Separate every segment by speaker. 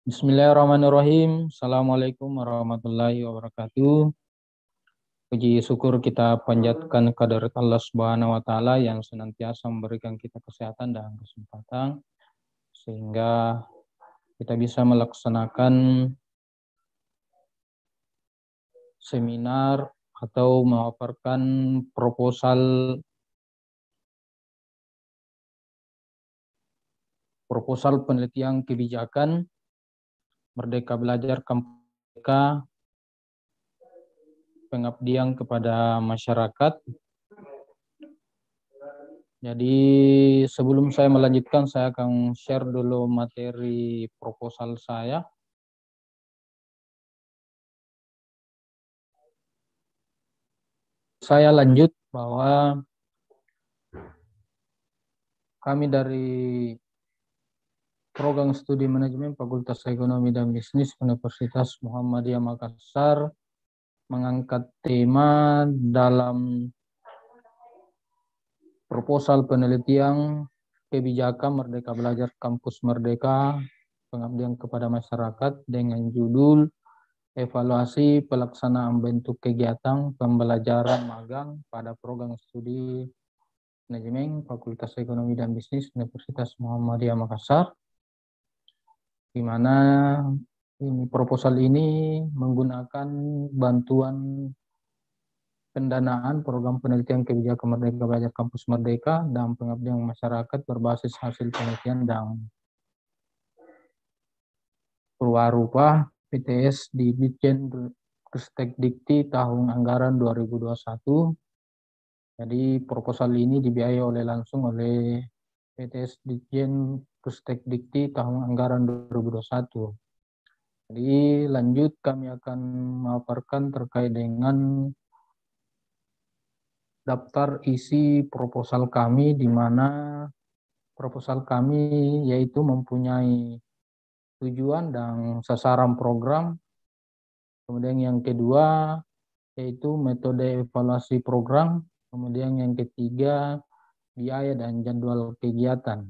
Speaker 1: Bismillahirrahmanirrahim. Assalamualaikum warahmatullahi wabarakatuh. Puji syukur kita panjatkan kehadirat Allah Subhanahu wa taala yang senantiasa memberikan kita kesehatan dan kesempatan sehingga kita bisa melaksanakan seminar atau memaparkan proposal penelitian kebijakan Merdeka Belajar Kampus Merdeka, pengabdian kepada masyarakat. Jadi sebelum saya melanjutkan, saya akan share dulu materi proposal saya. Saya lanjut bahwa kami dari Program Studi Manajemen Fakultas Ekonomi dan Bisnis Universitas Muhammadiyah Makassar mengangkat tema dalam proposal penelitian kebijakan Merdeka Belajar Kampus Merdeka, pengabdian kepada masyarakat dengan judul Evaluasi Pelaksanaan Bentuk Kegiatan Pembelajaran Magang pada Program Studi Manajemen Fakultas Ekonomi dan Bisnis Universitas Muhammadiyah Makassar, di mana proposal ini menggunakan bantuan pendanaan program penelitian kebijakan Merdeka Belajar Kampus Merdeka dan pengabdian masyarakat berbasis hasil penelitian dan perwarupa PTS di Ditjen Ristek Dikti tahun anggaran 2021. Jadi proposal ini dibiayai langsung oleh PTS Ditjen Ristek Dikti tahun anggaran 2021. Jadi lanjut kami akan memaparkan terkait dengan daftar isi proposal kami, di mana proposal kami yaitu mempunyai tujuan dan sasaran program. Kemudian yang kedua yaitu metode evaluasi program. Kemudian yang ketiga biaya dan jadwal kegiatan.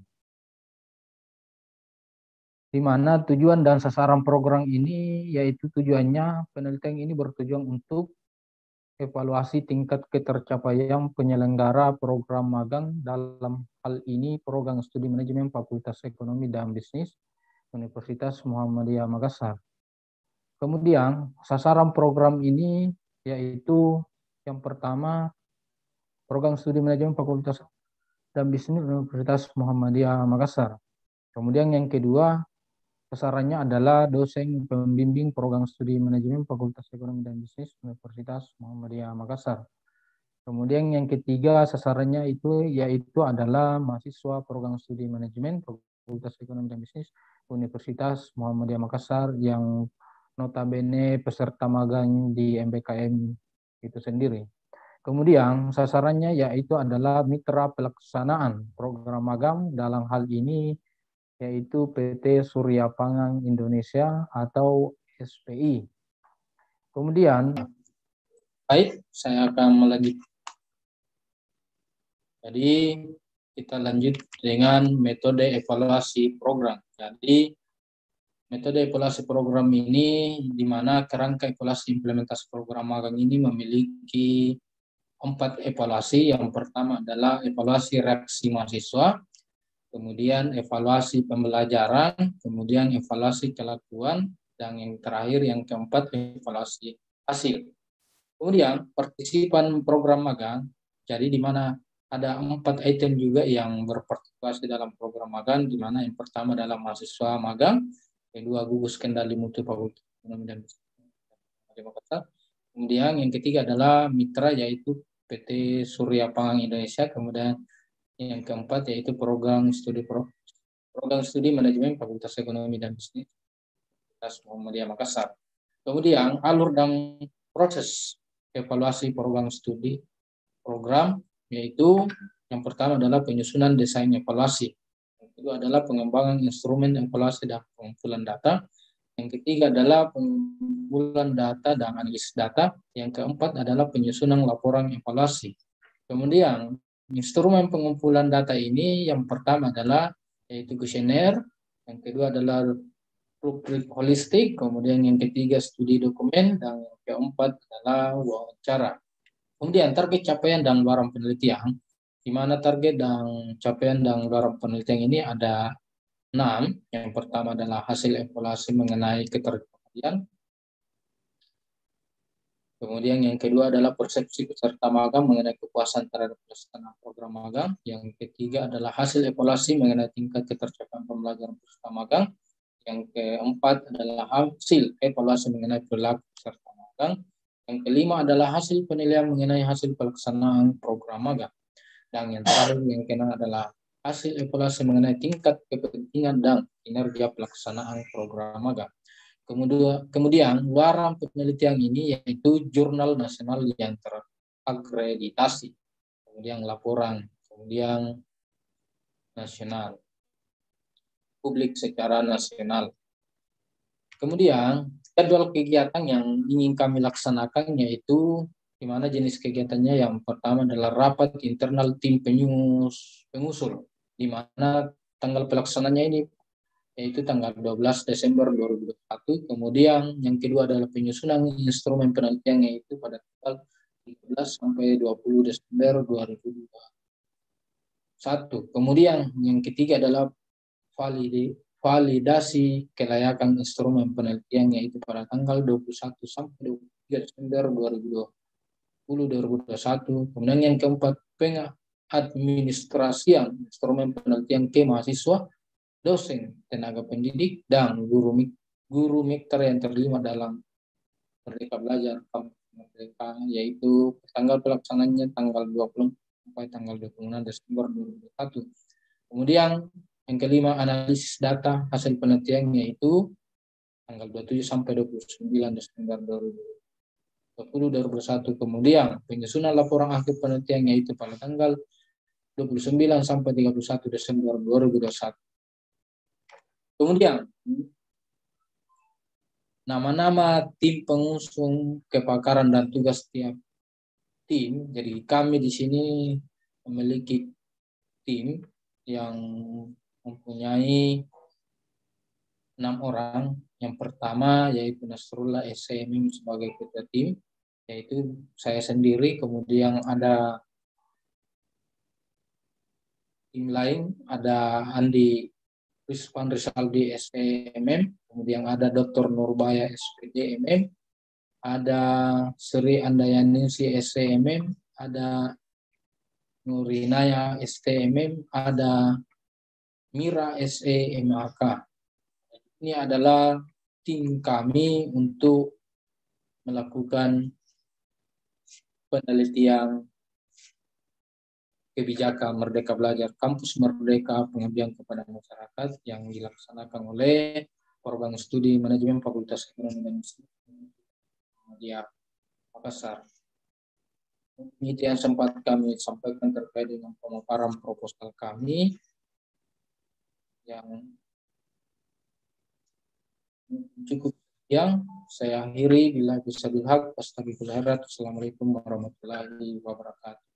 Speaker 1: Di mana tujuan dan sasaran program ini yaitu tujuannya penelitian ini bertujuan untuk evaluasi tingkat ketercapaian penyelenggara program magang, dalam hal ini program studi manajemen Fakultas Ekonomi dan Bisnis Universitas Muhammadiyah Makassar. Kemudian sasaran program ini yaitu yang pertama program studi manajemen Fakultas dan Bisnis Universitas Muhammadiyah Makassar. Kemudian yang kedua sasarannya adalah dosen pembimbing program studi manajemen Fakultas Ekonomi dan Bisnis Universitas Muhammadiyah Makassar. Kemudian yang ketiga sasarannya yaitu adalah mahasiswa program studi manajemen Fakultas Ekonomi dan Bisnis Universitas Muhammadiyah Makassar yang notabene peserta magang di MBKM itu sendiri. Kemudian sasarannya yaitu adalah mitra pelaksanaan program magang, dalam hal ini yaitu PT Surya Pangan Indonesia atau SPI. Kemudian, baik, saya akan melanjutkan. Jadi, kita lanjut dengan metode evaluasi program. Jadi, metode evaluasi program ini di mana kerangka evaluasi implementasi program magang ini memiliki 4 evaluasi. Yang pertama adalah evaluasi reaksi mahasiswa, kemudian evaluasi pembelajaran, kemudian evaluasi kelakuan, dan yang terakhir yang keempat evaluasi hasil. Kemudian partisipan program magang, jadi di mana ada 4 item juga yang berpartisipasi dalam program magang, di mana yang pertama adalah mahasiswa magang, kedua gugus kendali mutu Fakultas Ekonomi dan Bisnis, kemudian yang ketiga adalah mitra yaitu PT Surya Pangan Indonesia, kemudian yang keempat yaitu program studi manajemen Fakultas Ekonomi dan Bisnis Universitas Muhammadiyah Makassar. Kemudian alur dan proses evaluasi program studi program yaitu yang pertama adalah penyusunan desain evaluasi, yang kedua adalah pengembangan instrumen evaluasi dan pengumpulan data, yang ketiga adalah pengumpulan data dan analisis data, yang keempat adalah penyusunan laporan evaluasi. Kemudian instrumen pengumpulan data ini yang pertama adalah yaitu kuesioner, yang kedua adalah rubrik holistik, kemudian yang ketiga studi dokumen, dan yang keempat adalah wawancara. Kemudian target capaian dan barang penelitian, di mana target dan capaian dan barang penelitian ini ada 6. Yang pertama adalah hasil evaluasi mengenai ketercapaian. Kemudian yang kedua adalah persepsi peserta magang mengenai kepuasan terhadap pelaksanaan program magang. Yang ketiga adalah hasil evaluasi mengenai tingkat ketercapaian pembelajaran peserta magang. Yang keempat adalah hasil evaluasi mengenai perilaku peserta magang. Yang kelima adalah hasil penilaian mengenai hasil pelaksanaan program magang. Dan yang terakhir yang keenam adalah hasil evaluasi mengenai tingkat kepentingan dan kinerja pelaksanaan program magang. Kemudian barang penelitian ini yaitu jurnal nasional yang terakreditasi, kemudian laporan, kemudian nasional, publik secara nasional. Kemudian jadwal kegiatan yang ingin kami laksanakan yaitu di mana jenis kegiatannya yang pertama adalah rapat internal tim pengusul, di mana tanggal pelaksananya ini yaitu tanggal 12 Desember 2021. Kemudian yang kedua adalah penyusunan instrumen penelitian yaitu pada tanggal 13 sampai 20 Desember 2021. Kemudian yang ketiga adalah validasi kelayakan instrumen penelitian yaitu pada tanggal 21 sampai 23 Desember 2021. Kemudian yang keempat, pengadministrasian instrumen penelitian ke mahasiswa, dosen, tenaga pendidik, dan guru mitra yang terlibat dalam Merdeka Belajar Kampus Merdeka, yaitu tanggal pelaksananya tanggal 20 sampai tanggal 26 Desember 2021. Kemudian yang kelima, analisis data hasil penelitian yaitu tanggal 27 sampai 29 Desember 2021. Kemudian penyusunan laporan akhir penelitian yaitu pada tanggal 29 sampai 31 Desember 2021. Kemudian, nama-nama tim pengusung kepakaran dan tugas setiap tim. Jadi kami di sini memiliki tim yang mempunyai 6 orang. Yang pertama yaitu Nasrullah SCMM sebagai ketua tim, yaitu saya sendiri. Kemudian ada tim lain, ada Andi Rizwan Rizaldi SCMM, kemudian ada Dr. Nurbaya SPDMM, ada Sri Andayanisi SCMM, ada Nurinaya STMM, ada Mira SEMAK. Ini adalah tim kami untuk melakukan penelitian kebijakan Merdeka Belajar Kampus Merdeka Pengabdian kepada Masyarakat yang dilaksanakan oleh Program Studi Manajemen Fakultas Ekonomi dan Media Makassar. Ini yang sempat kami sampaikan terkait dengan pemaparan proposal kami yang cukup. Yang saya akhiri bila bisa bilhaq. Astagfirullahaladzim. Assalamualaikum warahmatullahi wabarakatuh.